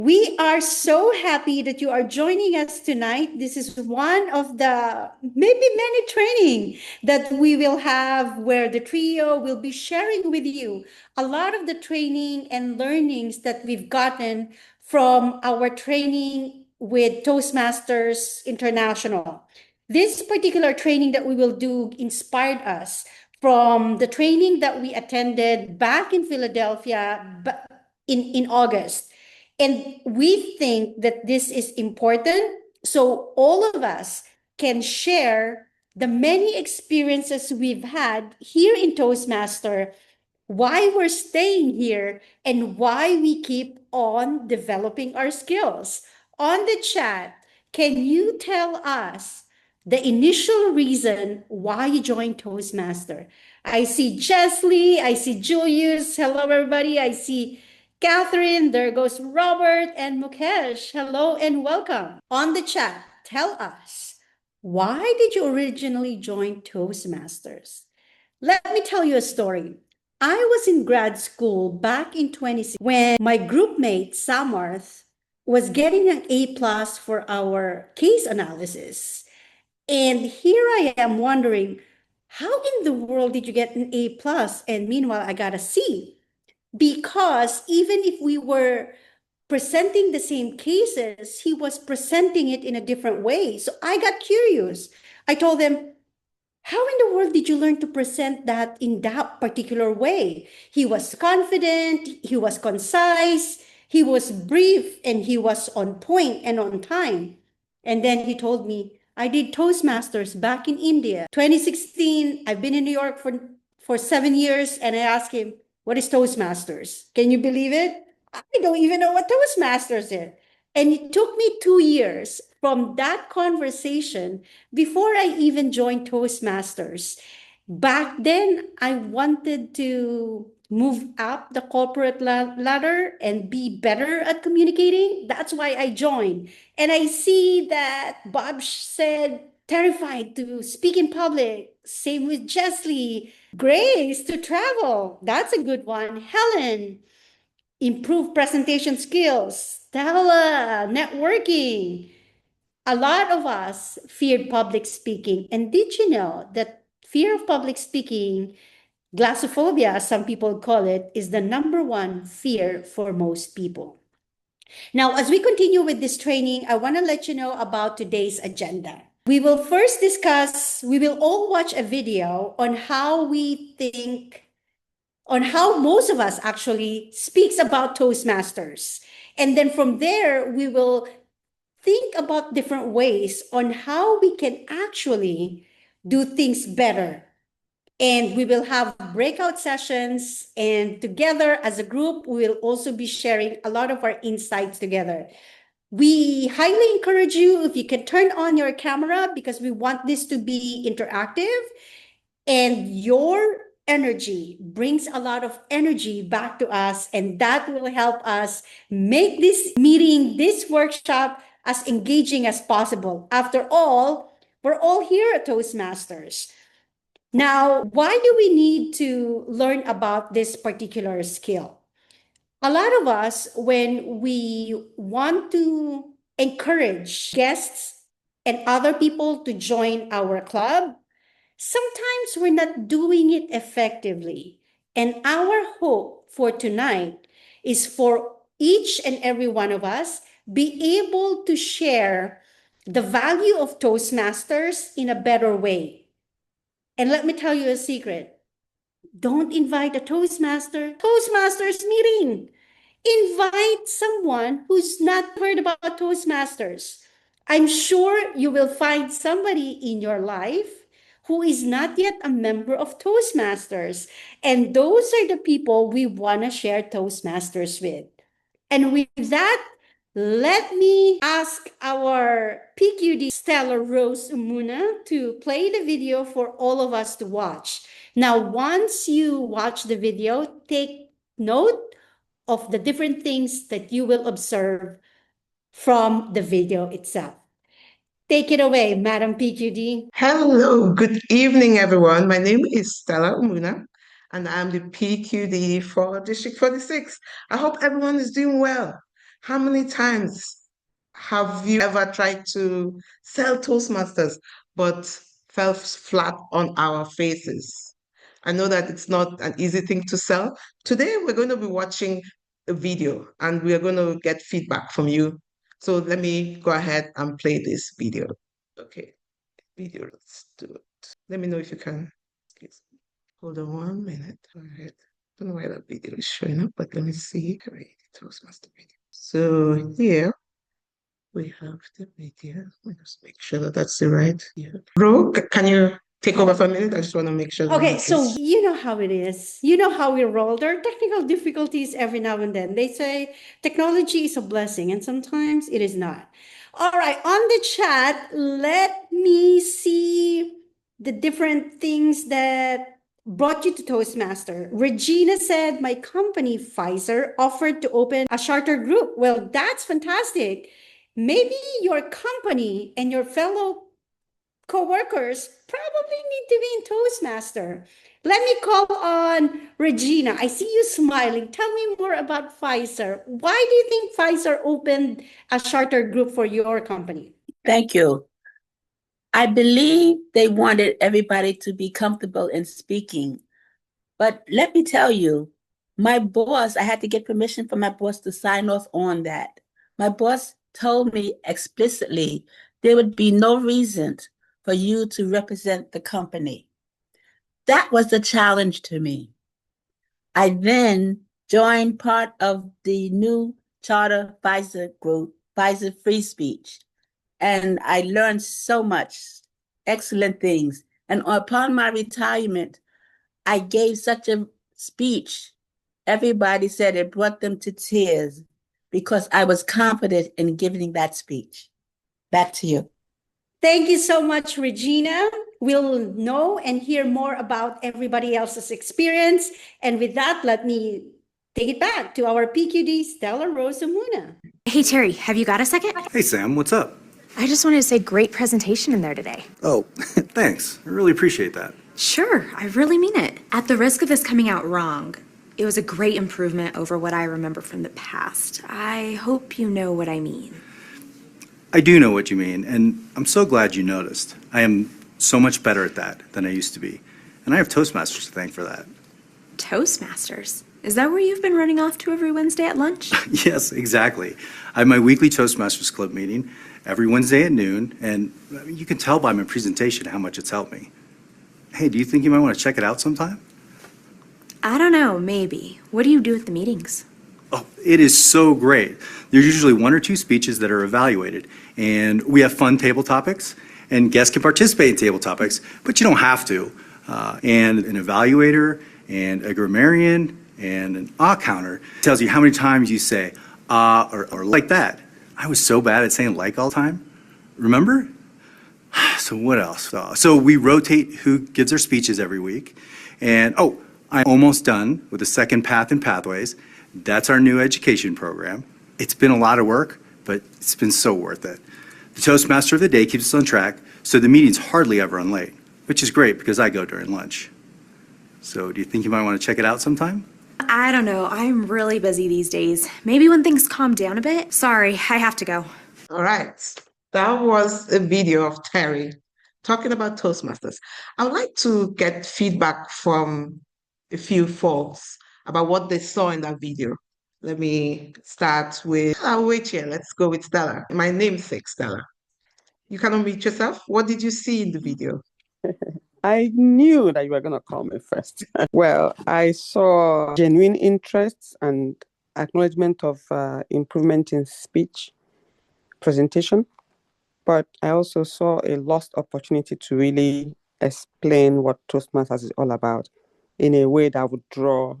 We are so happy that you are joining us tonight. This is one of the maybe many training that we will have where the trio will be sharing with you a lot of the training and learnings that we've gotten from our training with Toastmasters International. This particular training that we will do inspired us from the training that we attended back in Philadelphia in August. And we think that this is important so all of us can share the many experiences we've had here in Toastmaster, why we're staying here, and why we keep on developing our skills. On the chat, can you tell us the initial reason why you joined Toastmaster? I see Chesley, I see Julius. Hello, everybody. I see Catherine, there goes Robert and Mukesh. Hello and welcome. On the chat, tell us, why did you originally join Toastmasters? Let me tell you a story. I was in grad school back in 2016 when my group mate, Samarth, was getting an A plus for our case analysis. And here I am wondering, how in the world did you get an A plus? And meanwhile, I got a C. Because even if we were presenting the same cases, he was presenting it in a different way. So I got curious. I told them, how in the world did you learn to present that in that particular way? He was confident, he was concise, he was brief, and he was on point and on time. And then he told me, I did Toastmasters back in India. 2016, I've been in New York for 7 years, and I asked him, what is Toastmasters? Can you believe it? I don't even know what Toastmasters is. And it took me 2 years from that conversation before I even joined Toastmasters. Back then, I wanted to move up the corporate ladder and be better at communicating. That's why I joined. And I see that Bob said, terrified to speak in public. Same with Chesley. Grace, to travel. That's a good one. Helen, improve presentation skills. Stella, networking. A lot of us feared public speaking. And did you know that fear of public speaking, glossophobia, as some people call it, is the #1 fear for most people? Now, as we continue with this training, I want to let you know about today's agenda. We will first discuss, we will all watch a video on how we think, on how most of us actually speaks about Toastmasters. And then from there, we will think about different ways on how we can actually do things better. And we will have breakout sessions, and together as a group, we will also be sharing a lot of our insights together. We highly encourage you if you can turn on your camera because we want this to be interactive, and your energy brings a lot of energy back to us, and that will help us make this meeting, this workshop, as engaging as possible. After all, we're all here at Toastmasters. Now, why do we need to learn about this particular skill? A lot of us, when we want to encourage guests and other people to join our club, sometimes we're not doing it effectively. And our hope for tonight is for each and every one of us be able to share the value of Toastmasters in a better way. And let me tell you a secret. Don't invite a Toastmasters meeting. Invite someone who's not heard about Toastmasters. I'm sure you will find somebody in your life who is not yet a member of Toastmasters. And those are the people we want to share Toastmasters with. And with that, let me ask our PQD Stella Umunna to play the video for all of us to watch. Now, once you watch the video, take note of the different things that you will observe from the video itself. Take it away, Madam PQD. Hello, good evening, everyone. My name is Stella Umunna, and I'm the PQD for District 46. I hope everyone is doing well. How many times have you ever tried to sell Toastmasters but fell flat on our faces? I know that it's not an easy thing to sell. Today, we're going to be watching a video and we are going to get feedback from you. So let me go ahead and play this video. Okay, video, let's do it. Let me know if you can. Please. Hold on 1 minute. Go ahead. Don't know why that video is showing up, but let me see. Great, Toastmaster video. So here we have the video. Let me just make sure that that's the right video. Ro, can you take over for a minute? I just want to make sure. Okay, so you know how it is. You know how we roll. There are technical difficulties every now and then. They say technology is a blessing, and sometimes it is not. All right, on the chat, let me see the different things that brought you to Toastmaster. Regina said, my company, Pfizer, offered to open a charter group. Well, that's fantastic. Maybe your company and your fellow co-workers probably need to be in Toastmaster. Let me call on Regina. I see you smiling. Tell me more about Pfizer. Why do you think Pfizer opened a charter group for your company? Thank you. I believe they wanted everybody to be comfortable in speaking. But let me tell you, my boss, I had to get permission from my boss to sign off on that. My boss told me explicitly there would be no reason for you to represent the company. That was the challenge to me. I then joined part of the new charter Pfizer group, Pfizer Free Speech. And I learned so much, excellent things. And upon my retirement, I gave such a speech. Everybody said it brought them to tears because I was confident in giving that speech. Back to you. Thank you so much, Regina. We'll know and hear more about everybody else's experience. And with that, let me take it back to our PQD, Stella Umunna. Hey, Terry, have you got a second? Hey, Sam, what's up? I just wanted to say great presentation in there today. Oh, thanks. I really appreciate that. Sure, I really mean it. At the risk of this coming out wrong, it was a great improvement over what I remember from the past. I hope you know what I mean. I do know what you mean, and I'm so glad you noticed. I am so much better at that than I used to be, and I have Toastmasters to thank for that. Toastmasters? Is that where you've been running off to every Wednesday at lunch? Yes, exactly. I have my weekly Toastmasters Club meeting every Wednesday at noon, and you can tell by my presentation how much it's helped me. Hey, do you think you might want to check it out sometime? I don't know, maybe. What do you do at the meetings? Oh, it is so great. There's usually 1 or 2 speeches that are evaluated, and we have fun table topics, and guests can participate in table topics, but you don't have to. And an evaluator and a grammarian and an counter tells you how many times you say or like that. I was so bad at saying like all the time. Remember? So what else? So we rotate who gives their speeches every week. And I'm almost done with the second path and pathways. That's our new education program. It's been a lot of work, but it's been so worth it. The Toastmaster of the day keeps us on track, so the meeting's hardly ever run late, which is great because I go during lunch. So do you think you might want to check it out sometime? I don't know. I'm really busy these days. Maybe when things calm down a bit. Sorry, I have to go. All right. That was a video of Terry talking about Toastmasters. I would like to get feedback from a few folks about what they saw in that video. Let me start with, I'll wait here. Let's go with Stella. My namesake, Stella. You can unmute yourself. What did you see in the video? I knew that you were going to call me first. Well, I saw genuine interest and acknowledgement of improvement in speech presentation, but I also saw a lost opportunity to really explain what Toastmasters is all about in a way that would draw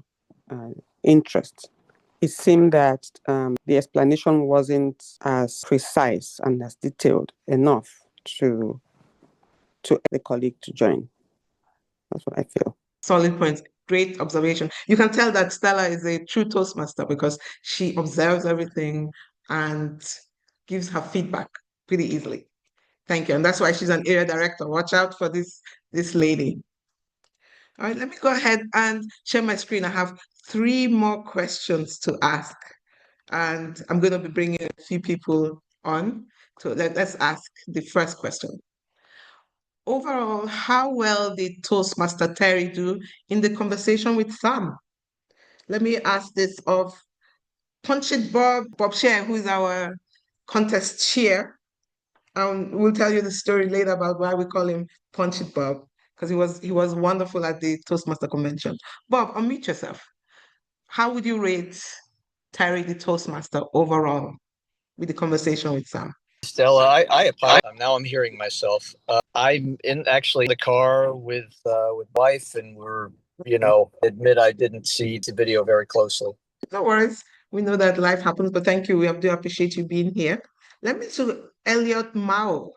interest. It seemed that the explanation wasn't as precise and as detailed enough to the colleague to join. That's what I feel. Solid points. Great observation. You can tell that Stella is a true Toastmaster because she observes everything and gives her feedback pretty easily. Thank you. And that's why she's an area director. Watch out for this lady. All right, let me go ahead and share my screen. I have 3 more questions to ask And I'm going to be bringing a few people on. So let's ask the first question. Overall, how well did Toastmaster Terry do in the conversation with Sam? Let me ask this of Punch It Bob Share, who is our contest chair. We'll tell you the story later about why we call him Punch It Bob, because he was wonderful at the Toastmaster convention. Bob, unmute yourself. How would you rate Terry the Toastmaster overall with the conversation with Sam? Stella, I apologize. Now I'm hearing myself. I'm in actually the car with wife, and we're admit I didn't see the video very closely. No worries. We know that life happens, but thank you. We do appreciate you being here. Let me to Elliot Mao.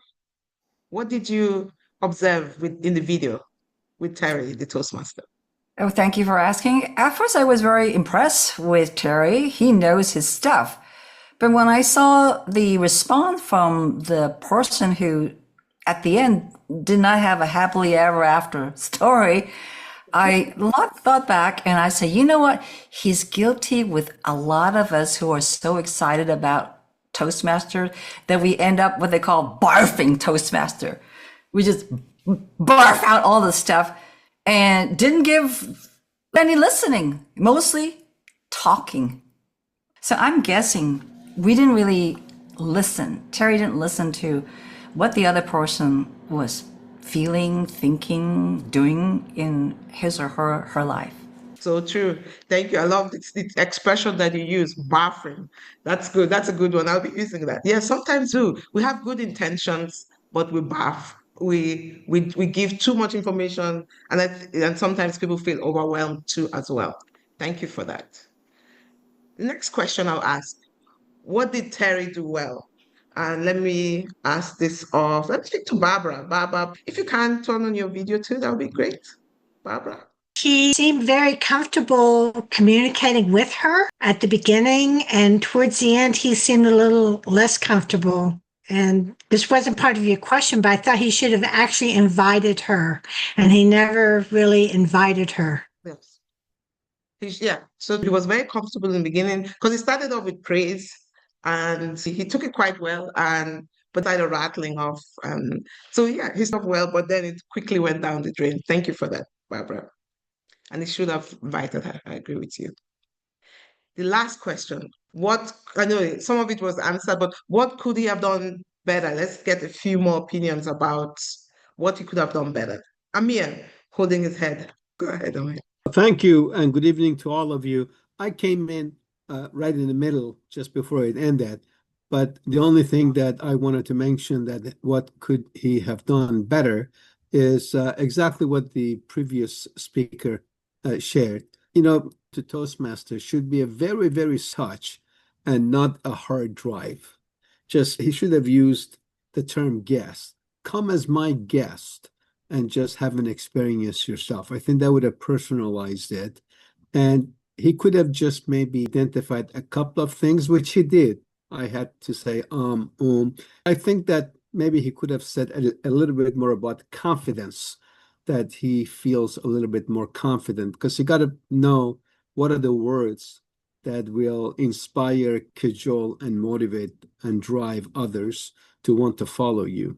What did you observe in the video with Terry, the Toastmaster? Oh, thank you for asking. At first, I was very impressed with Terry. He knows his stuff. But when I saw the response from the person who, at the end, did not have a happily ever after story, I thought back and I said, you know what? He's guilty with a lot of us who are so excited about Toastmaster that we end up what they call barfing Toastmaster. We just barf out all the stuff and didn't give any listening, mostly talking. So I'm guessing we didn't really listen. Terry didn't listen to what the other person was feeling, thinking, doing in his or her life. So true. Thank you. I love the expression that you use, bathroom. That's good. That's a good one. I'll be using that. Yeah, sometimes too. We have good intentions, but we bath. We give too much information, and sometimes people feel overwhelmed too as well. Thank you for that. The next question I'll ask, what did Terry do well? And let me ask this off. Let me speak to Barbara. Barbara, if you can turn on your video too, that would be great. Barbara. He seemed very comfortable communicating with her at the beginning, and towards the end, he seemed a little less comfortable. And this wasn't part of your question, but I thought he should have actually invited her, and he never really invited her. Yes. So he was very comfortable in the beginning because he started off with praise and he took it quite well, but started rattling off. So yeah, he started well, but then it quickly went down the drain. Thank you for that, Barbara. And he should have invited her. I agree with you. The last question, I know some of it was answered, but what could he have done better? Let's get a few more opinions about what he could have done better. Amir, holding his head. Go ahead, Amir. Thank you, and good evening to all of you. I came in right in the middle, just before it ended. But the only thing that I wanted to mention that what could he have done better is exactly what the previous speaker shared. To Toastmasters should be a very, very touch and not a hard drive. He should have used the term guest. Come as my guest and just have an experience yourself. I think that would have personalized it. And he could have just maybe identified a couple of things, which he did. I had to say, I think that maybe he could have said a little bit more about confidence, that he feels a little bit more confident, because you got to know what are the words that will inspire, cajole, and motivate and drive others to want to follow you.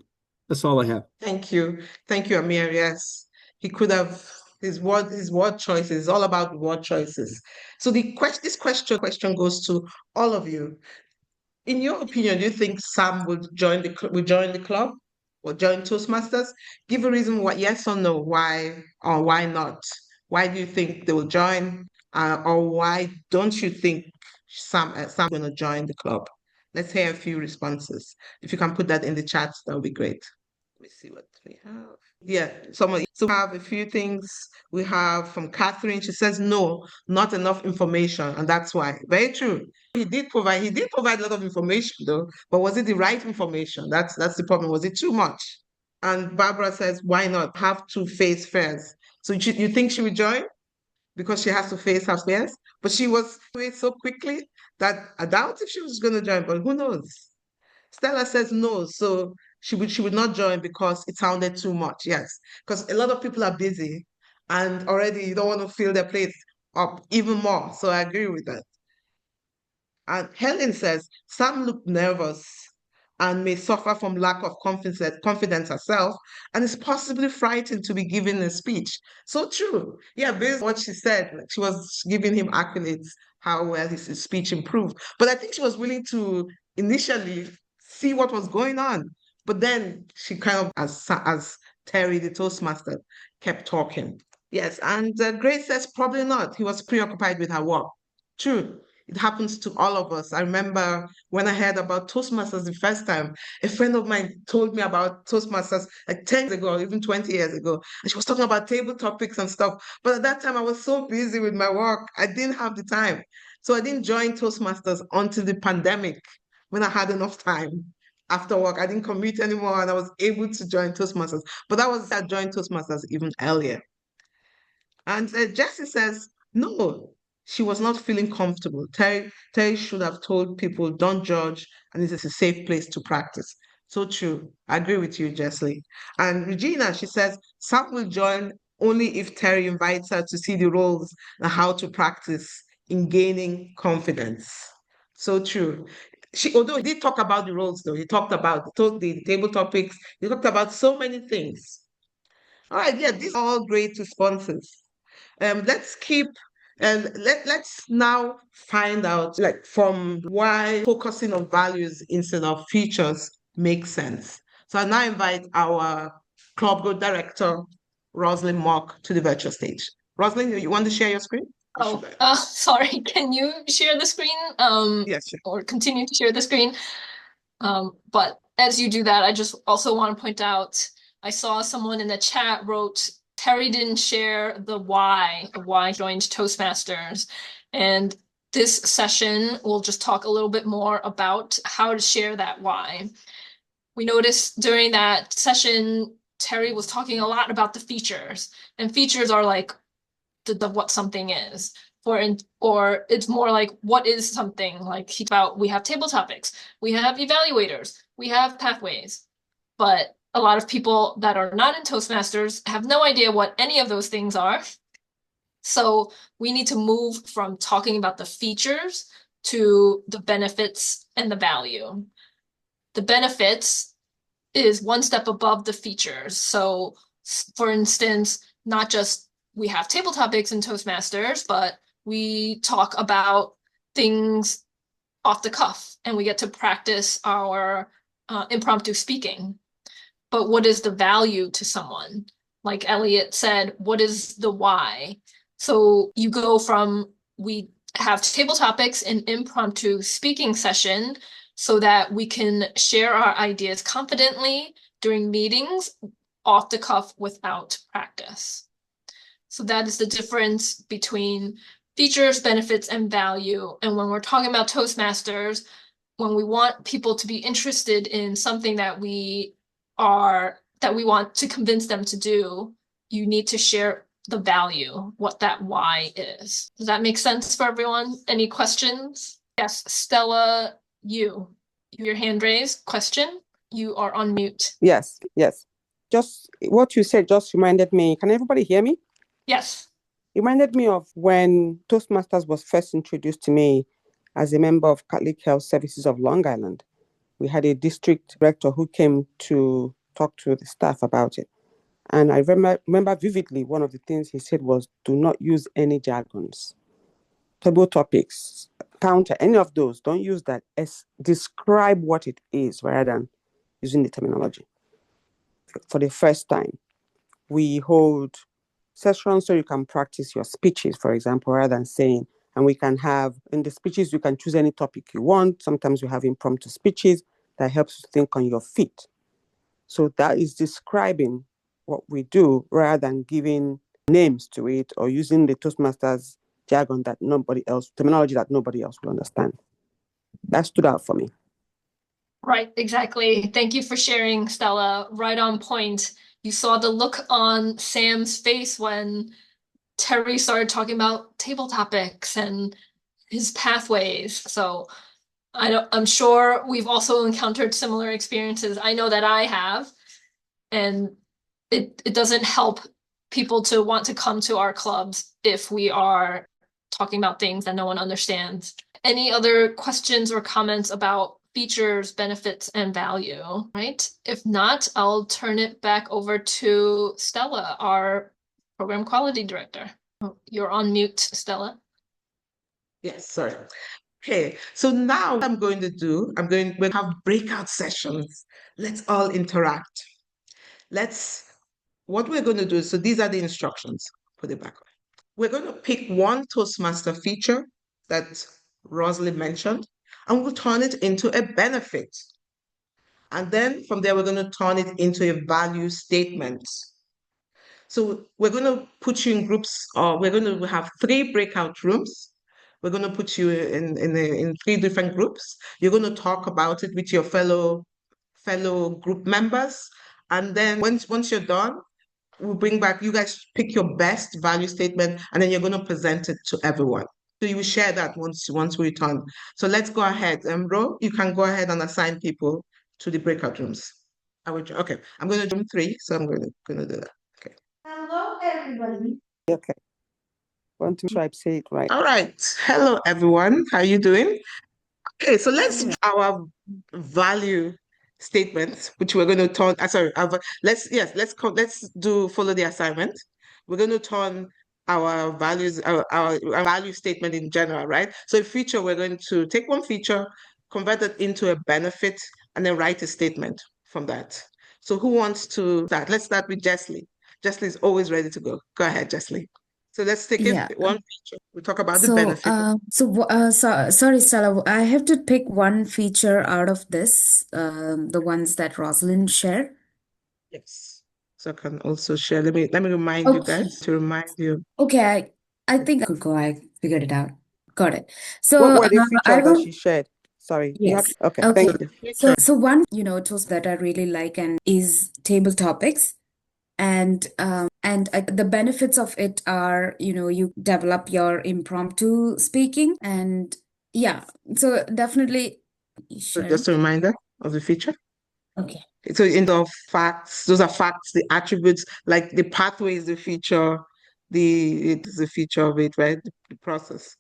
That's all I have. Thank you. Thank you, Amir. Yes, he could have his word choices. It's all about word choices. So this question goes to all of you. In your opinion, do you think Sam would join the club or join Toastmasters? Give a reason why, yes or no, why or why not. Why do you think they will join, or why don't you think Sam's going to join the club? Let's hear a few responses. If you can put that in the chat, that would be great. Let me see what we have. Yeah, so we have a few things. We have from Catherine. She says, no, not enough information. And that's why. Very true. He did provide a lot of information though, but was it the right information? That's the problem. Was it too much? And Barbara says, why not have to face fears? So you think she would join because she has to face her fears? But she was away so quickly that I doubt if she was going to join, but who knows? Stella says no, so she would not join because it sounded too much. Yes, because a lot of people are busy and already you don't want to fill their plate up even more. So I agree with that. And Helen says, Sam looked nervous and may suffer from lack of confidence herself, and is possibly frightened to be giving a speech. So true. Yeah, based on what she said, like she was giving him accolades, how well his speech improved. But I think she was willing to initially see what was going on. But then she kind of, as Terry, the Toastmaster, kept talking. Yes, and Grace says probably not. He was preoccupied with her work. True. It happens to all of us. I remember when I heard about Toastmasters the first time, a friend of mine told me about Toastmasters like 10 years ago, or even 20 years ago. And she was talking about table topics and stuff. But at that time, I was so busy with my work, I didn't have the time. So I didn't join Toastmasters until the pandemic, when I had enough time after work. I didn't commute anymore and I was able to join Toastmasters. But I joined Toastmasters even earlier. And Jessie says, no, she was not feeling comfortable. Terry should have told people, don't judge, and this is a safe place to practice. So true. I agree with you, Jessie. And Regina, she says, Sam will join only if Terry invites her to see the roles and how to practice in gaining confidence. So true. Although he did talk about the roles, though, he talked about the table topics, he talked about so many things. All right, yeah, these are all great responses. Let's keep and let's now find out like from why focusing on values instead of features makes sense. So I now invite our club group director, Rosalynn Mok, to the virtual stage. Rosalynn, you want to share your screen? Sorry, can you share the screen? Yes, sure. Or continue to share the screen. But as you do that, I just also want to point out, I saw someone in the chat wrote, Terry didn't share the why of why he joined Toastmasters. And this session, we'll just talk a little bit more about how to share that why. We noticed during that session, Terry was talking a lot about the features, and features are like the what something is. Or it's more like what is something, like we have table topics, we have evaluators, we have pathways. But a lot of people that are not in Toastmasters have no idea what any of those things are. So we need to move from talking about the features to the benefits and the value. The benefits is one step above the features. So for instance, not just we have table topics in Toastmasters, but we talk about things off the cuff and we get to practice our impromptu speaking. But what is the value to someone? Like Elliot said, what is the why? So you go from, we have table topics and impromptu speaking session so that we can share our ideas confidently during meetings off the cuff without practice. So that is the difference between features, benefits, and value. And when we're talking about Toastmasters, when we want people to be interested in something that we want to convince them to do, you need to share the value, what that why is. Does that make sense for everyone? Any questions? Yes, Stella, your hand raised. Question? You are on mute. Yes. Just what you said just reminded me. Can everybody hear me? Yes. It reminded me of when Toastmasters was first introduced to me as a member of Catholic Health Services of Long Island. We had a district director who came to talk to the staff about it. And I remember vividly one of the things he said was, do not use any jargons. Table topics, counter, any of those, don't use that. Describe what it is rather than using the terminology. For the first time, we hold sessions so you can practice your speeches, for example, rather than saying, and we can have, in the speeches, you can choose any topic you want. Sometimes we have impromptu speeches that helps you think on your feet. So that is describing what we do rather than giving names to it or using the Toastmasters jargon terminology that nobody else will understand. That stood out for me. Right, exactly. Thank you for sharing, Stella. Right on point. You saw the look on Sam's face when Terry started talking about table topics and his pathways. So I'm sure we've also encountered similar experiences. I know that I have, and it doesn't help people to want to come to our clubs if we are talking about things that no one understands. any other questions or comments about features, benefits, and value, right? If not, I'll turn it back over to Stella, our program quality director. Oh, you're on mute, Stella. Yes, sorry. Okay, so now what I'm going to do, we'll have breakout sessions. Let's all interact. What we're going to do, so these are the instructions. Put it back on. We're going to pick one Toastmaster feature that Rosalynn mentioned, and we'll turn it into a benefit. And then from there, we're going to turn it into a value statement. So we're going to put you in groups, or we're going to have 3 breakout rooms. We're going to put you in 3 different groups. You're going to talk about it with your fellow group members. And then once you're done, we'll bring back, you guys pick your best value statement, and then you're going to present it to everyone. So you will share that once we return. So let's go ahead. Ro, you can go ahead and assign people to the breakout rooms. Okay, I'm going to do 3, so I'm going to do that. Okay. Hello, everybody. Okay. Want to try to say it right. All right. Hello, everyone. How are you doing? Okay, so let's do our value statements, which we're going to turn. Let's follow the assignment. We're going to turn our values, our value statement in general, right? So a feature, we're going to take one feature, convert it into a benefit, and then write a statement from that. So who wants to start? Let's start with Jessley. Jessley is always ready to go. Go ahead, Jessley. So let's take one feature. We talk about the benefit. Sorry, Stella, I have to pick one feature out of this, the ones that Rosalynn shared. Yes. So I can also share. Let me remind you guys to remind you. Okay, I think I could go. I figured it out. Got it. So What were the I features that will. she shared? Sorry. Yes. Okay. Okay. Thank you. So one, tools that I really like and is table topics. And the benefits of it are, you develop your impromptu speaking, and so definitely So just a reminder of the feature. Okay. So in the facts, those are facts, the attributes, like the pathway is the feature, it is the feature of it, right? The process.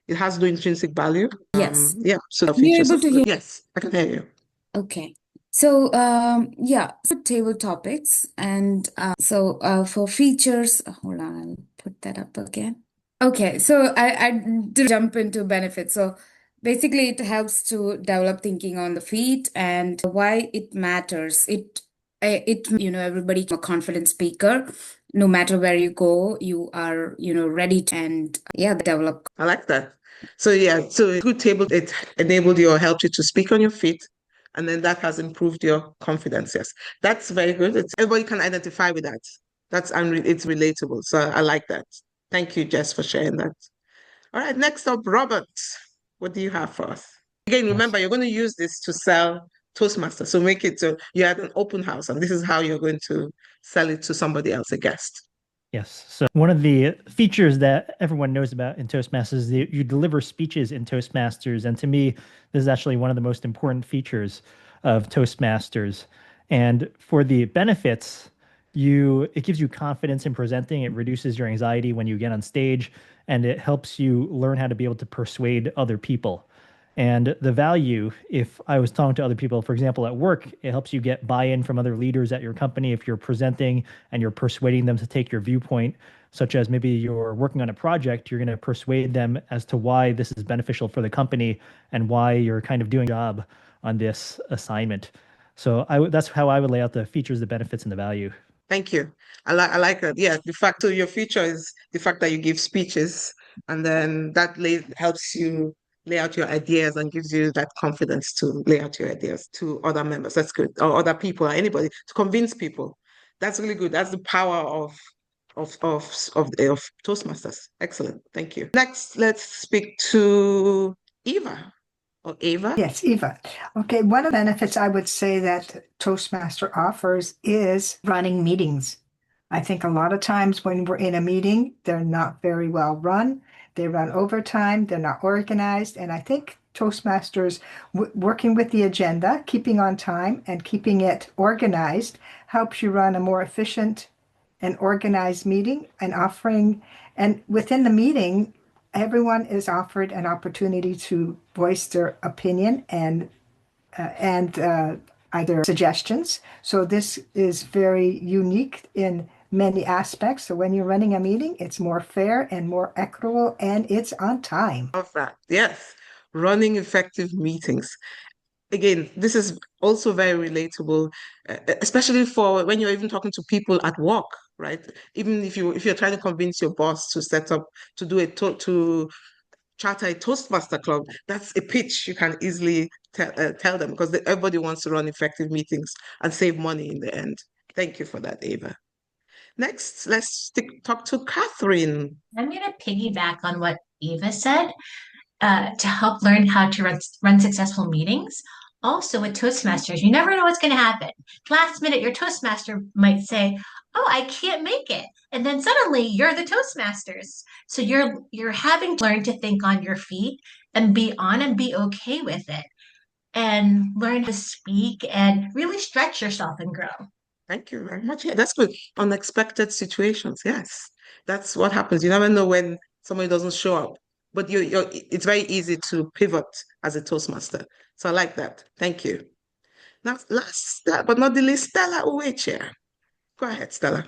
It has no intrinsic value. Yes. So the You're features. able to hear. Yes, I can hear you. Okay. So so table topics, and for features, hold on, I'll put that up again. Okay, so I did jump into benefits. So basically, it helps to develop thinking on the feet and why it matters. Everybody a confident speaker. No matter where you go, you are ready to, and develop. I like that. So a good table, it enabled you or helped you to speak on your feet, and then that has improved your confidence. Yes, that's very good. Everybody can identify with that. It's relatable. So I like that. Thank you, Jess, for sharing that. All right, next up, Robert. What do you have for us? Again, remember, you're going to use this to sell Toastmasters. So make it so you had an open house, and this is how you're going to sell it to somebody else, a guest. Yes. So one of the features that everyone knows about in Toastmasters is that you deliver speeches in Toastmasters. And to me, this is actually one of the most important features of Toastmasters. And for the benefits, it gives you confidence in presenting. It reduces your anxiety when you get on stage, and it helps you learn how to be able to persuade other people. And the value, if I was talking to other people, for example, at work, it helps you get buy-in from other leaders at your company. If you're presenting and you're persuading them to take your viewpoint, such as maybe you're working on a project, you're going to persuade them as to why this is beneficial for the company and why you're kind of doing a job on this assignment. So that's how I would lay out the features, the benefits, and the value. Thank you. I like that. Yeah, so your feature is the fact that you give speeches, and then that helps you lay out your ideas and gives you that confidence to lay out your ideas to other members. That's good. Or other people, or anybody, to convince people. That's really good. That's the power of Toastmasters. Excellent. Thank you. Next, let's speak to Eva. Or Eva? Yes, Eva. Okay, one of the benefits I would say that Toastmaster offers is running meetings. I think a lot of times when we're in a meeting, they're not very well run. They run overtime, they're not organized. And I think Toastmasters working with the agenda, keeping on time and keeping it organized helps you run a more efficient and organized meeting and offering. And within the meeting, everyone is offered an opportunity to voice their opinion and either suggestions. So this is very unique in many aspects. So when you're running a meeting, it's more fair and more equitable, and it's on time. Of that, yes. Running effective meetings. Again, this is also very relatable, especially for when you're even talking to people at work, right? Even if you're trying to convince your boss to set up to do to charter a Toastmaster club, that's a pitch you can easily tell them because everybody wants to run effective meetings and save money in the end. Thank you for that, Ava. Next, let's talk to Catherine. I'm going to piggyback on what Eva said to help learn how to run successful meetings. Also, with Toastmasters, you never know what's going to happen. Last minute, your Toastmaster might say, "Oh, I can't make it," and then suddenly you're the Toastmasters. So you're having to learn to think on your feet and be on and be okay with it, and learn to speak and really stretch yourself and grow. Thank you very much. Yeah, that's good. Unexpected situations. Yes, that's what happens. You never know when somebody doesn't show up, but it's very easy to pivot as a Toastmaster. So I like that. Thank you. Now, last but not the least, Stella Umunna. Go ahead, Stella.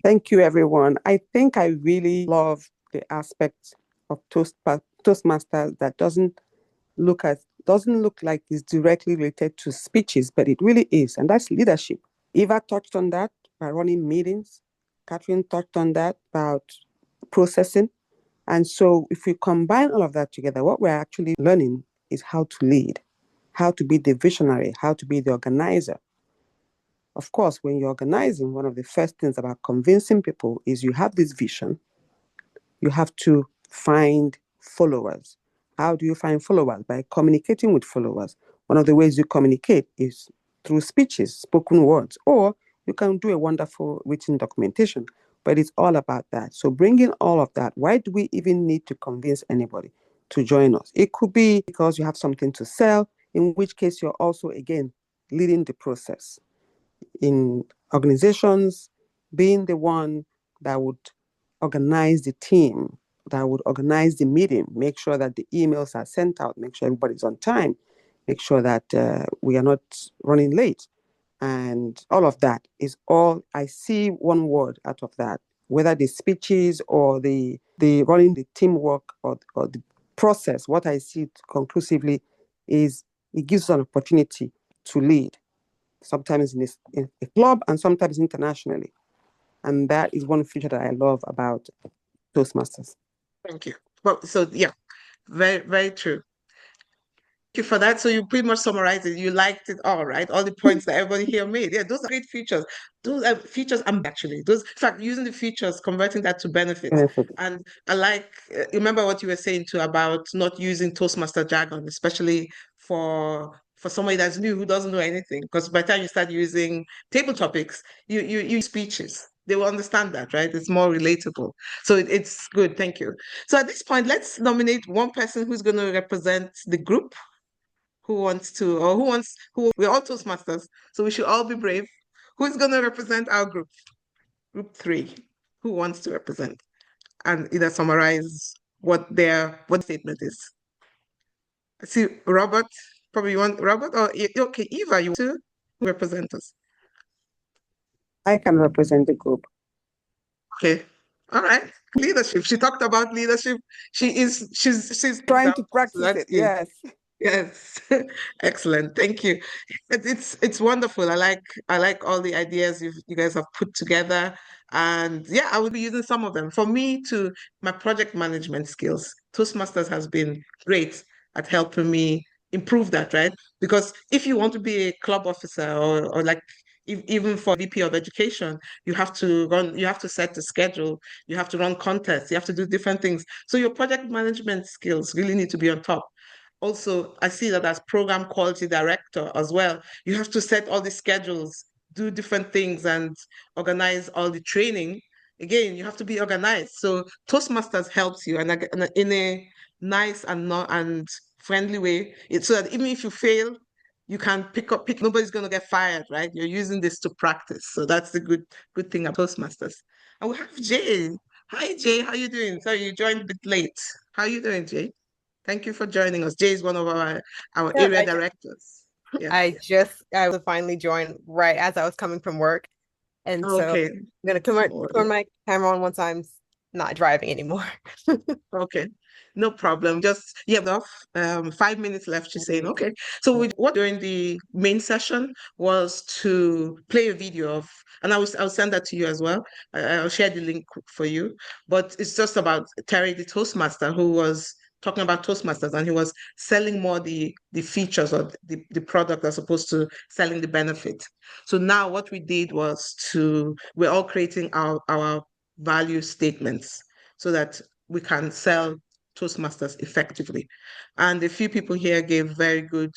Thank you, everyone. I think I really love the aspect of Toastmasters that doesn't look like it's directly related to speeches, but it really is, and that's leadership. Eva touched on that by running meetings. Catherine touched on that about processing. And so if we combine all of that together, what we're actually learning is how to lead, how to be the visionary, how to be the organizer. Of course, when you're organizing, one of the first things about convincing people is you have this vision. You have to find followers. How do you find followers? By communicating with followers. One of the ways you communicate is through speeches, spoken words, or you can do a wonderful written documentation, but it's all about that. So bringing all of that, why do we even need to convince anybody to join us? It could be because you have something to sell, in which case you're also, again, leading the process. In organizations, being the one that would organize the team, that would organize the meeting, make sure that the emails are sent out, make sure everybody's on time, make sure that we are not running late. And all of that is all, I see one word out of that, whether the speeches or the running the teamwork or the process, what I see conclusively is it gives us an opportunity to lead, sometimes in a club and sometimes internationally. And that is one feature that I love about Toastmasters. Thank you. Well, so yeah, very, very true. Thank you for that. So you pretty much summarized it. You liked it all, right? All the points that everybody here made. Yeah, those are great features. Those are features actually. In fact, using the features, converting that to benefits. And I like, remember what you were saying too about not using Toastmaster jargon, especially for somebody that's new who doesn't know anything. Because by the time you start using table topics, you use speeches. They will understand that, right? It's more relatable. So it's good. Thank you. So at this point, let's nominate one person who's going to represent the group. Who wants to, or we're all Toastmasters, so we should all be brave. Who's going to represent our group? Group 3. Who wants to represent? And either summarize what statement is. I see Robert. Probably you want Robert, or okay, Eva, you want to represent us? I can represent the group. Okay. All right. Leadership. She talked about leadership. She's trying to practice it. Yes. Yes. Excellent. Thank you. It's wonderful. I like all the ideas you guys have put together. And yeah, I will be using some of them. For me, to my project management skills, Toastmasters has been great at helping me improve that, right? Because if you want to be a club officer or like even for VP of education, you have to set the schedule, you have to run contests, you have to do different things. So your project management skills really need to be on top. Also, I see that as program quality director as well, you have to set all the schedules, do different things, and organize all the training. Again, you have to be organized. So Toastmasters helps you, and in a nice and friendly way, so that even if you fail, you can pick up. Nobody's going to get fired, right? You're using this to practice. So that's the good thing about Toastmasters. And we have Jay. Hi, Jay. How you doing? Sorry, you joined a bit late. How you doing, Jay? Thank you for joining us. Jay is one of our area directors. I was finally joined right as I was coming from work. And so Okay. I'm gonna turn my camera on once I'm not driving anymore. Okay. No problem. Just enough. 5 minutes left, she's saying. Okay. So what during the main session was to play a video of, and I'll send that to you as well. I'll share the link for you. But it's just about Terry, the Toastmaster, who was talking about Toastmasters, and he was selling more the features or the product as opposed to selling the benefit. So now what we did was we're all creating our value statements so that we can sell Toastmasters effectively. And a few people here gave very good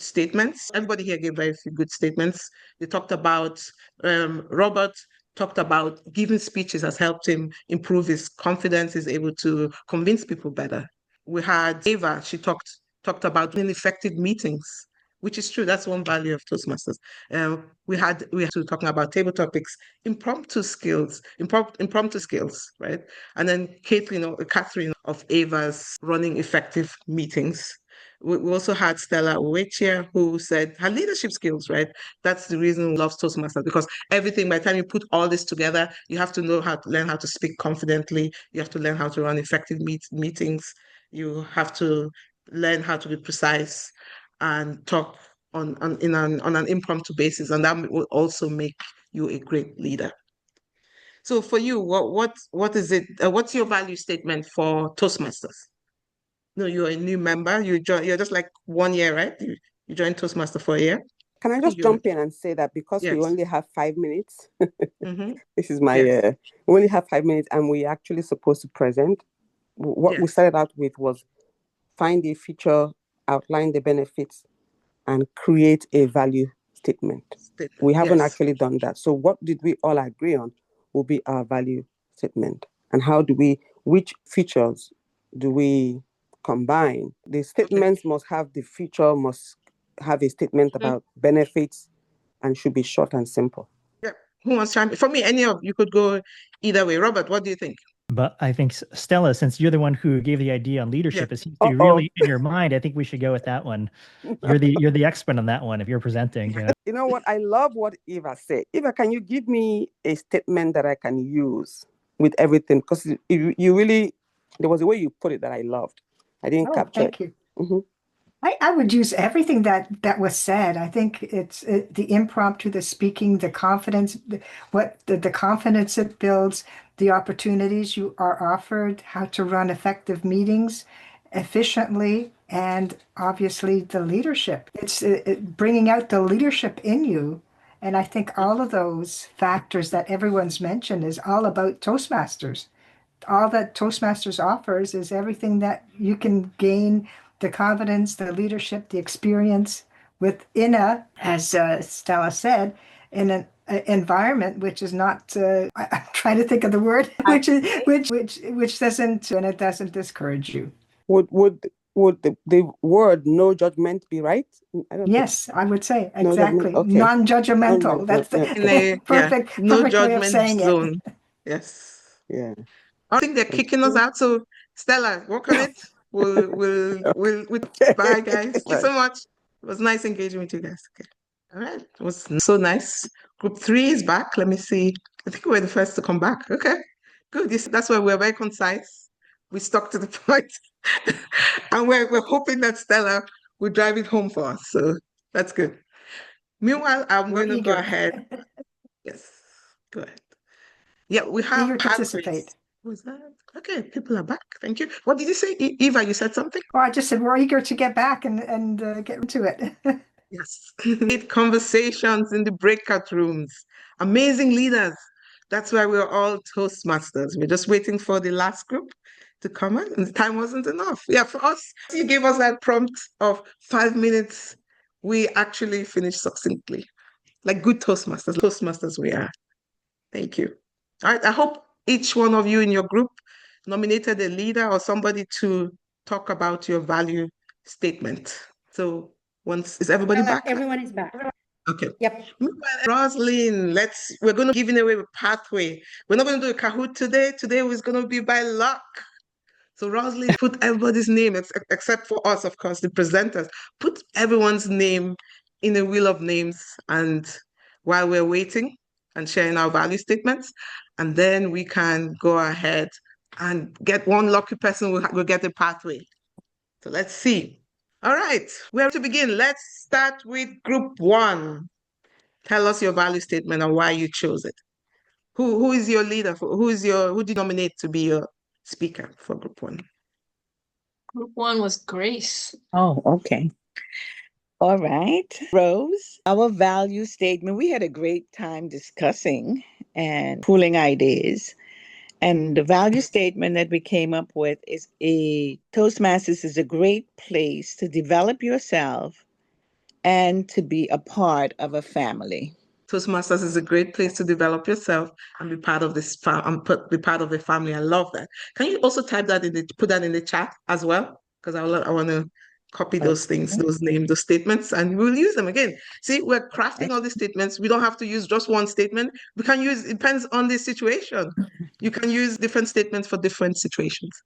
statements. Everybody here gave very few good statements. They talked about, Robert talked about giving speeches has helped him improve his confidence, is able to convince people better. We had Ava, she talked about doing effective meetings, which is true. That's one value of Toastmasters. We had to talking about table topics, impromptu skills, right? And then Catherine of Ava's running effective meetings. We also had Stella Umunna, who said her leadership skills, right? That's the reason we love Toastmasters, because everything, by the time you put all this together, you have to learn how to speak confidently. You have to learn how to run effective meetings. You have to learn how to be precise and talk on an impromptu basis, and that will also make you a great leader. So for you, what is it? What's your value statement for Toastmasters? No, you're a new member. You're just like 1 year, right? You joined Toastmaster for a year. Can I just jump in and say that because we only have 5 minutes, this is my, we only have 5 minutes and we're actually supposed to present. What we started out with was find a feature, outline the benefits, and create a value statement. We haven't actually done that. So what did we all agree on will be our value statement? And which features do we combine? The statements must have a statement about benefits and should be short and simple. Yeah. Who wants to? For me, you could go either way. Robert, what do you think? But I think, Stella, since you're the one who gave the idea on leadership, it seems to be really in your mind. I think we should go with that one. You're the expert on that one if you're presenting. You know what? I love what Eva said. Eva, can you give me a statement that I can use with everything? Because you really, there was a way you put it that I loved. I didn't capture thank you. I would use everything that was said. I think it's the impromptu, the speaking, the confidence, the confidence it builds, the opportunities you are offered, how to run effective meetings efficiently, and obviously the leadership. It's bringing out the leadership in you. And I think all of those factors that everyone's mentioned is all about Toastmasters. All that Toastmasters offers is everything that you can gain: the confidence, the leadership, the experience within as Stella said, in an environment which is not. I'm trying to think of the word, which doesn't, and it doesn't discourage you. Would the word "no judgment" be right? Yes, I would say exactly. Non-judgmental. That's the perfect way of saying zone. it. Yes. Yeah. I think they're kicking us out. So Stella, work on it. We'll bye, guys. Thank you so much. It was nice engaging with you guys. Okay. All right. It was so nice. Group 3 is back. Let me see. I think we're the first to come back. Okay. Good. That's why we're very concise. We stuck to the point. And we're hoping that Stella will drive it home for us. So that's good. Meanwhile, I'm going to go ahead. Yes. Go ahead. Yeah, we have eager to participate. Who's that? Okay, people are back. Thank you. What did you say, Eva? You said something? Oh, I just said we're eager to get back and get into it. Yes. Conversations in the breakout rooms. Amazing leaders. That's why we're all Toastmasters. We're just waiting for the last group to come in, and the time wasn't enough. Yeah, for us, you gave us that prompt of 5 minutes. We actually finished succinctly. Like good Toastmasters we are. Thank you. All right, I hope each one of you in your group nominated a leader or somebody to talk about your value statement. So is everybody back? Everyone is back. Okay. Yep. Meanwhile, Rosalynn, we're going to give away a pathway. We're not going to do a Kahoot today. Today is going to be by luck. So Rosalynn, put everybody's name, except for us, of course, the presenters. Put everyone's name in a wheel of names, and while we're waiting and sharing our value statements, and then we can go ahead and get one lucky person will get a pathway. So let's see. All right, where to begin? Let's start with group one. Tell us your value statement and why you chose it. Who is your leader? Who do you nominate to be your speaker for group one? Group one was Grace. Oh, okay. All right. Rose, our value statement, we had a great time discussing and pooling ideas. And the value statement that we came up with is Toastmasters is a great place to develop yourself and to be a part of a family. Toastmasters is a great place to develop yourself and be part of this be part of a family. I love that. Can you also put that in the chat as well? Because I want to copy those things, those names, those statements, and we'll use them again. See, we're crafting all these statements. We don't have to use just one statement. We can use, it depends on the situation. You can use different statements for different situations.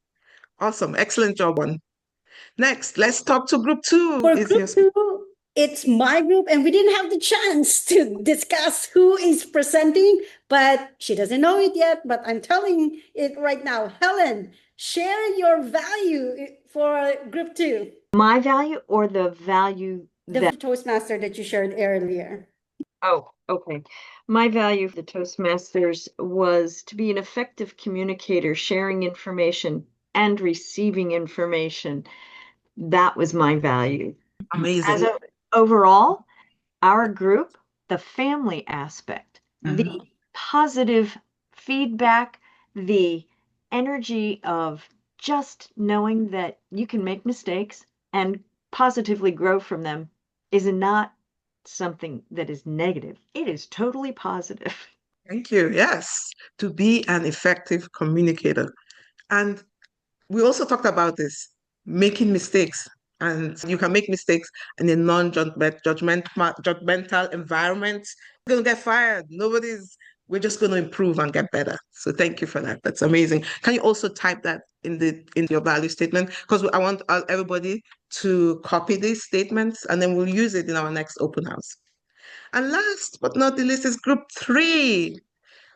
Awesome. Excellent job, one. Next, let's talk to group two. For group two, it's my group, and we didn't have the chance to discuss who is presenting, but she doesn't know it yet, but I'm telling it right now. Helen, share your value for group two. My value or the value The Toastmaster that you shared earlier. Oh, okay. My value for the Toastmasters was to be an effective communicator, sharing information and receiving information. That was my value. Amazing. Overall, our group, the family aspect, the positive feedback, the energy of just knowing that you can make mistakes and positively grow from them is not something that is negative. It is totally positive. Thank you. Yes, to be an effective communicator. And we also talked about this, making mistakes. And you can make mistakes in a non-judgmental environment. You're going to get fired. We're just going to improve and get better. So thank you for that. That's amazing. Can you also type that in your value statement? Because I want everybody to copy these statements, and then we'll use it in our next open house. And last but not the least is group three.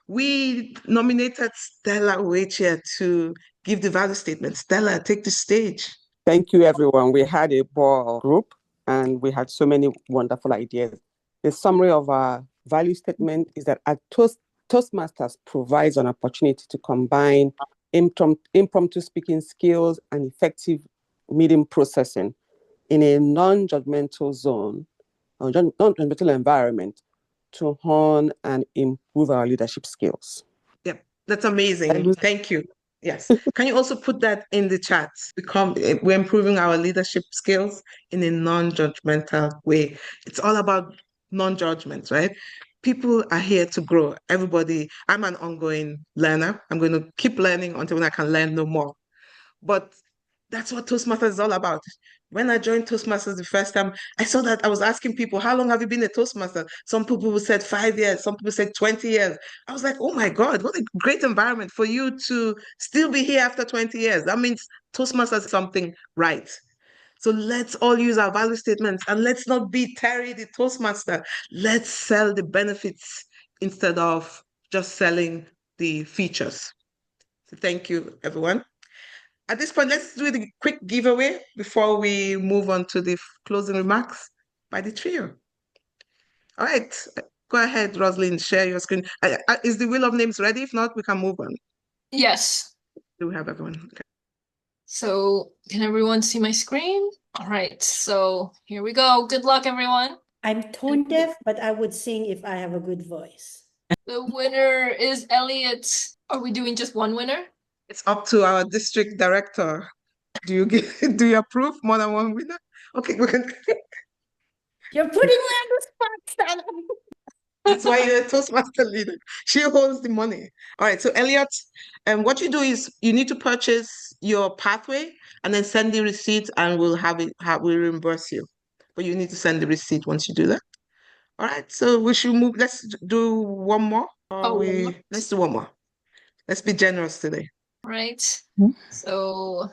We nominated Stella Umunna to give the value statement. Stella, take the stage. Thank you, everyone. We had a ball group and we had so many wonderful ideas. The summary of our value statement is that Toastmasters provides an opportunity to combine impromptu speaking skills and effective meeting processing in a non-judgmental zone, or non-judgmental environment to hone and improve our leadership skills. Yep, that's amazing. Thank you. Yes. Can you also put that in the chat? We're improving our leadership skills in a non-judgmental way. It's all about non-judgment, right? People are here to grow. Everybody, I'm an ongoing learner. I'm going to keep learning until I can learn no more. But that's what Toastmasters is all about. When I joined Toastmasters the first time, I saw that I was asking people, how long have you been a Toastmaster? Some people said 5 years, some people said 20 years. I was like, oh my God, what a great environment for you to still be here after 20 years. That means Toastmasters is something right. So let's all use our value statements and let's not be Terry the Toastmaster. Let's sell the benefits instead of just selling the features. So thank you, everyone. At this point, let's do the quick giveaway before we move on to the closing remarks by the trio. All right, go ahead, Rosalynn, share your screen. Is the wheel of names ready? If not, we can move on. Yes. Do we have everyone? Okay. So can everyone see my screen? All right, so here we go. Good luck, everyone. I'm tone deaf, but I would sing if I have a good voice. The winner is Elliot. Are we doing just one winner? It's up to our district director. Do you approve more than one winner? Okay, we can. You're putting me on the spot, Stella. That's why you're a Toastmaster leader. She holds the money. All right, so Elliot, what you do is you need to purchase your pathway and then send the receipt, and we'll reimburse you. But you need to send the receipt once you do that. All right, so we should move. Let's do one more. Let's do one more. Let's be generous today. Right. So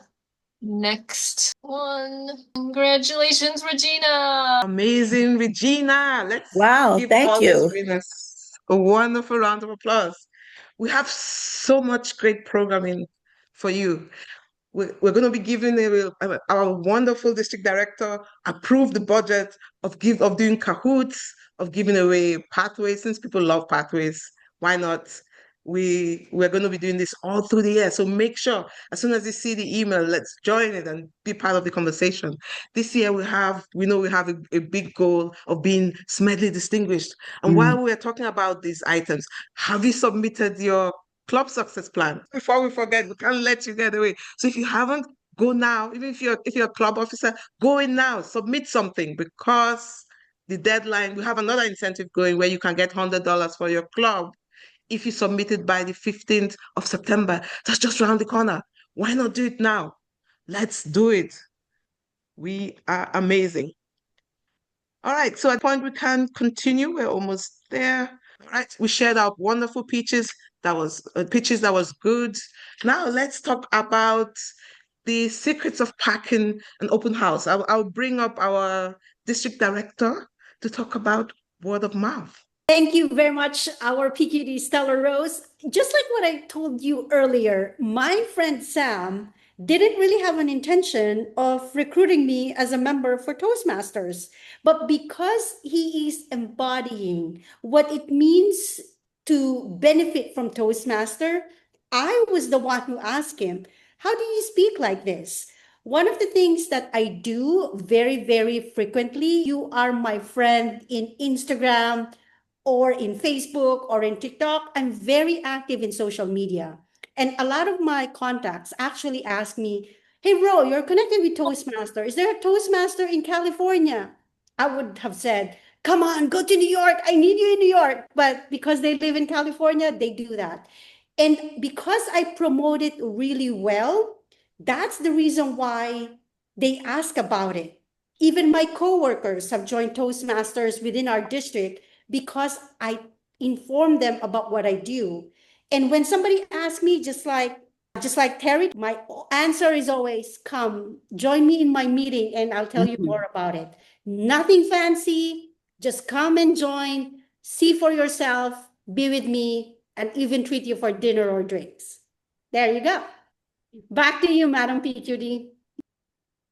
next one. Congratulations, Regina. Amazing, Regina. Let's Wow, give thank all these you. winners a wonderful round of applause. We have so much great programming for you. We're going to be giving our wonderful district director approved the budget of doing Kahoots, of giving away pathways. Since people love pathways, why not? We're going to be doing this all through the year. So make sure as soon as you see the email, let's join it and be part of the conversation. This year we know we have a big goal of being Smedley distinguished. And while we're talking about these items, have you submitted your club success plan? Before we forget, we can't let you get away. So if you haven't, go now. Even if you're a club officer, go in now, submit something, because the deadline, we have another incentive going where you can get $100 for your club if you submit it by the 15th of September. That's just around the corner. Why not do it now? Let's do it. We are amazing. All right, so at point we can continue. We're almost there. All right, we shared our wonderful pitches. That was good. Now let's talk about the secrets of packing an open house. I'll bring up our district director to talk about word of mouth. Thank you very much, our PQD Stella Rose. Just like what I told you earlier, my friend Sam didn't really have an intention of recruiting me as a member for Toastmasters. But because he is embodying what it means to benefit from Toastmaster, I was the one who asked him, how do you speak like this? One of the things that I do very, very frequently, you are my friend in Instagram or in Facebook or in TikTok. I'm very active in social media. And a lot of my contacts actually ask me, hey, Ro, you're connected with Toastmaster. Is there a Toastmaster in California? I would have said, come on, go to New York. I need you in New York. But because they live in California, they do that. And because I promote it really well, that's the reason why they ask about it. Even my coworkers have joined Toastmasters within our district because I inform them about what I do. And when somebody asks me, just like Terry, my answer is always, come, join me in my meeting and I'll tell you more about it. Nothing fancy, just come and join, see for yourself, be with me, and even treat you for dinner or drinks. There you go. Back to you, Madam PQD.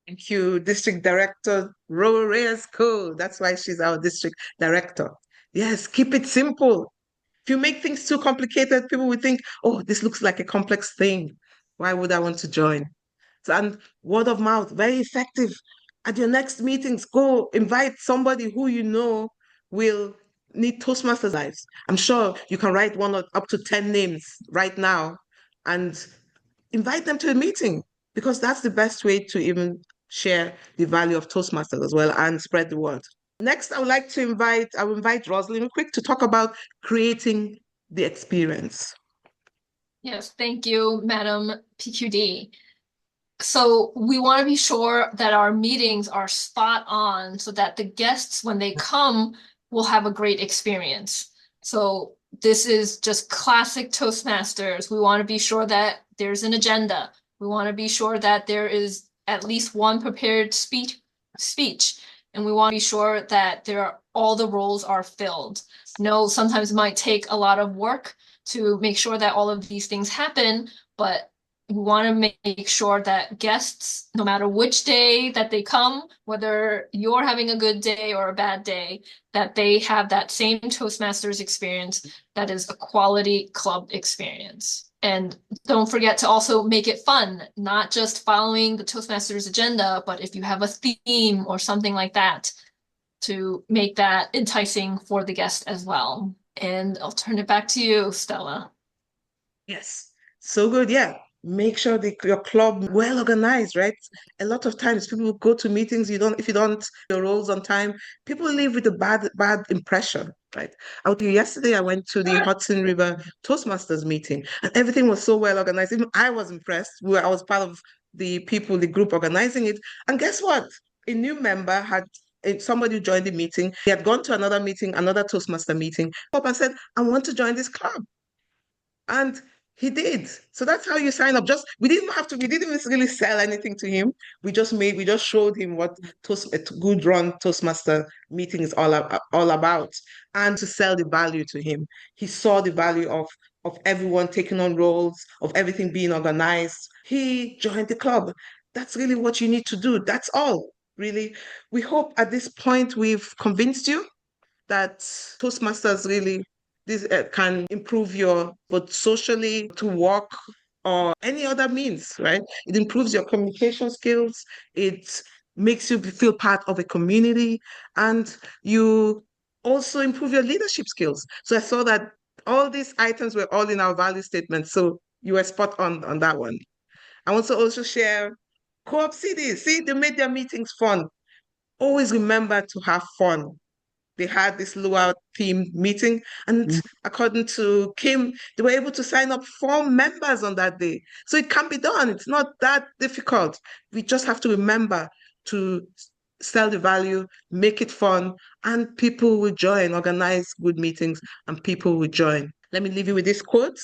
Thank you, District Director Reyes-Co. That's why she's our District Director. Yes, keep it simple. If you make things too complicated, people will think, oh, this looks like a complex thing. Why would I want to join? So, and word of mouth, very effective. At your next meetings, go invite somebody who you know will need Toastmasters lives. I'm sure you can write one or up to 10 names right now and invite them to a meeting, because that's the best way to even share the value of Toastmasters as well and spread the word. Next, I would like to invite Rosalynn Mok to talk about creating the experience. Yes, thank you, Madam PQD. So we want to be sure that our meetings are spot on so that the guests, when they come, will have a great experience. So this is just classic Toastmasters. We want to be sure that there's an agenda. We want to be sure that there is at least one prepared speech. And we want to be sure that all the roles are filled. No, sometimes it might take a lot of work to make sure that all of these things happen, but we want to make sure that guests, no matter which day that they come, whether you're having a good day or a bad day, that they have that same Toastmasters experience that is a quality club experience. And don't forget to also make it fun, not just following the Toastmasters agenda, but if you have a theme or something like that, to make that enticing for the guest as well. And I'll turn it back to you, Stella. Yes, so good. Yeah, make sure your club well organized, right? A lot of times people go to meetings, if you don't your roles on time, people leave with a bad impression, right? Yesterday I went to the Hudson River Toastmasters meeting and everything was so well organized. Even I was impressed. I was part of the group organizing it. And guess what? A new member had somebody joined the meeting. He had gone to another meeting, another Toastmaster meeting, up and said, I want to join this club. And he did. So that's how you sign up. We didn't even really sell anything to him. We just showed him what a good run Toastmaster meeting is all about, and to sell the value to him. He saw the value of everyone taking on roles, of everything being organized. He joined the club. That's really what you need to do. That's all, really. We hope at this point we've convinced you that Toastmasters really can improve your, both socially, to work, or any other means, right? It improves your communication skills. It makes you feel part of a community, and you also improve your leadership skills. So I saw that all these items were all in our value statement. So you were spot on that one. I want to also share co-op CDs. See, they made their meetings fun. Always remember to have fun. They had this luau themed meeting, and according to Kim, they were able to sign up 4 members on that day. So it can be done. It's not that difficult. We just have to remember to sell the value, make it fun, and people will join. Organize good meetings, and people will join. Let me leave you with this quote,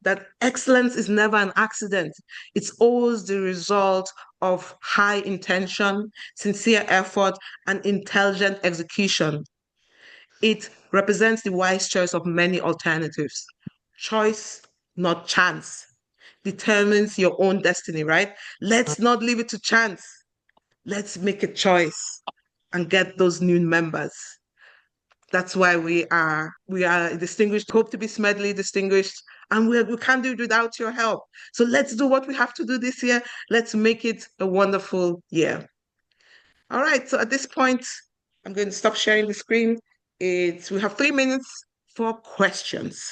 that excellence is never an accident. It's always the result of high intention, sincere effort, and intelligent execution. It represents the wise choice of many alternatives. Choice, not chance, determines your own destiny, right? Let's not leave it to chance. Let's make a choice and get those new members. That's why we are distinguished, hope to be smedley distinguished, and we can't do it without your help. So let's do what we have to do this year. Let's make it a wonderful year. All right, so at this point, I'm going to stop sharing the screen. We have 3 minutes for questions.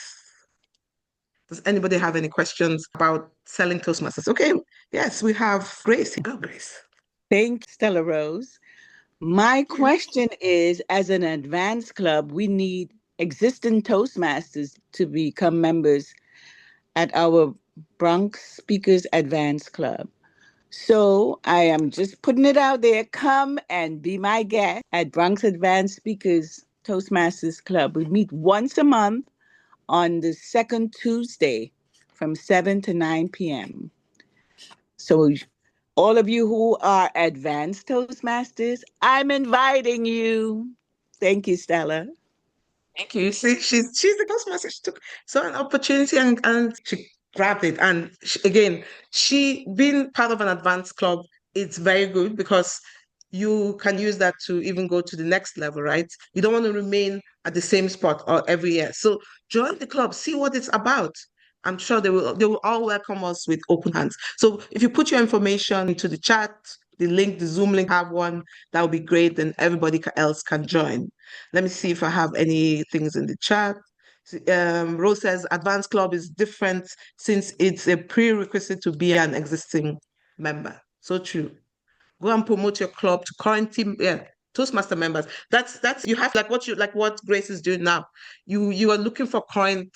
Does anybody have any questions about selling Toastmasters? Okay, yes, we have Grace. Go, Grace. Thank Stella Rose. My question is, as an advanced club, we need existing Toastmasters to become members at our Bronx Speakers Advanced Club. So I am just putting it out there. Come and be my guest at Bronx Advanced Speakers Toastmasters Club. We meet once a month on the second Tuesday from 7 to 9 p.m. So all of you who are advanced Toastmasters, I'm inviting you. Thank you, Stella. Thank you. See, she's a Toastmaster. She saw an opportunity and she grabbed it. And she being part of an advanced club, it's very good because you can use that to even go to the next level, right? You don't want to remain at the same spot or every year. So join the club, see what it's about. I'm sure they will all welcome us with open hands. So if you put your information into the chat, the Zoom link, have one, that would be great. Then everybody else can join. Let me see if I have any things in the chat. Rose says Advanced Club is different since it's a prerequisite to be an existing member. So true. Go and promote your club to current team, Toastmaster members. That's you have like what Grace is doing now. You are looking for current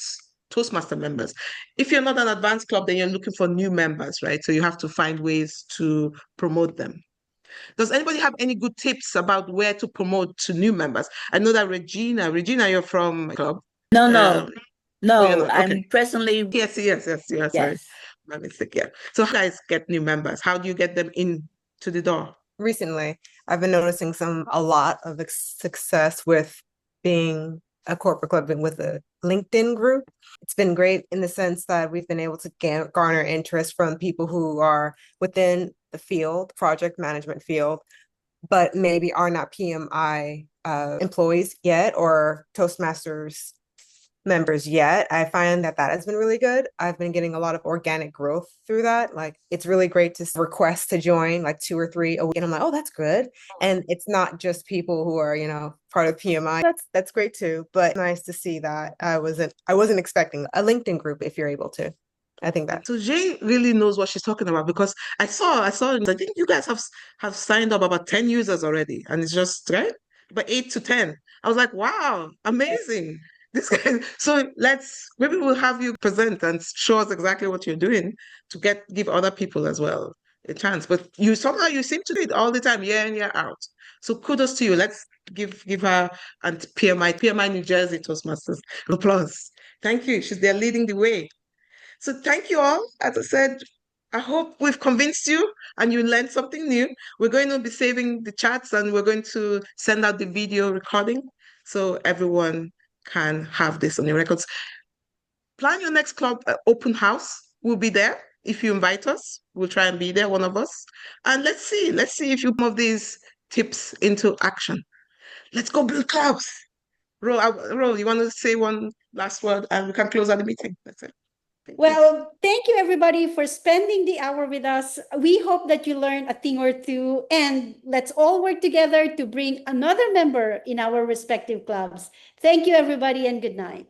Toastmaster members. If you're not an advanced club, then you're looking for new members, right? So you have to find ways to promote them. Does anybody have any good tips about where to promote to new members? I know that Regina, you're from club. No, Okay. I'm presently. Yes, sorry. My mistake, yeah. So how do you guys get new members? How do you get them in to the door? Recently, I've been noticing a lot of success with being a corporate club and with a LinkedIn group. It's been great in the sense that we've been able to garner interest from people who are within the field, project management field, but maybe are not PMI employees yet or Toastmasters members yet. I find that has been really good. I've been getting a lot of organic growth through that. Like, it's really great to request to join like 2 or 3 a week. And I'm like, oh, that's good. And it's not just people who are, part of PMI. That's great too. But nice to see that. I wasn't expecting a LinkedIn group if you're able to. I think that. So Jay really knows what she's talking about because I saw, I think you guys have signed up about 10 users already. And it's just, right? But 8 to 10. I was like, wow, amazing. This guy. So maybe we'll have you present and show us exactly what you're doing to give other people as well. a chance. But you somehow you seem to do it all the time, year in, year out. So kudos to you. Let's give her and PMI New Jersey Toastmasters applause. Thank you. They're leading the way. So thank you all. As I said, I hope we've convinced you and you learned something new. We're going to be saving the chats and we're going to send out the video recording so everyone can have this on your records. Plan your next club open house. We'll be there. If you invite us, we'll try and be there, one of us. And let's see if you put some of these tips into action. Let's go build clubs. Ro, you want to say one last word and we can close out the meeting? That's it. Well, thank you everybody for spending the hour with us. We hope that you learned a thing or two, and let's all work together to bring another member in our respective clubs. Thank you everybody and good night.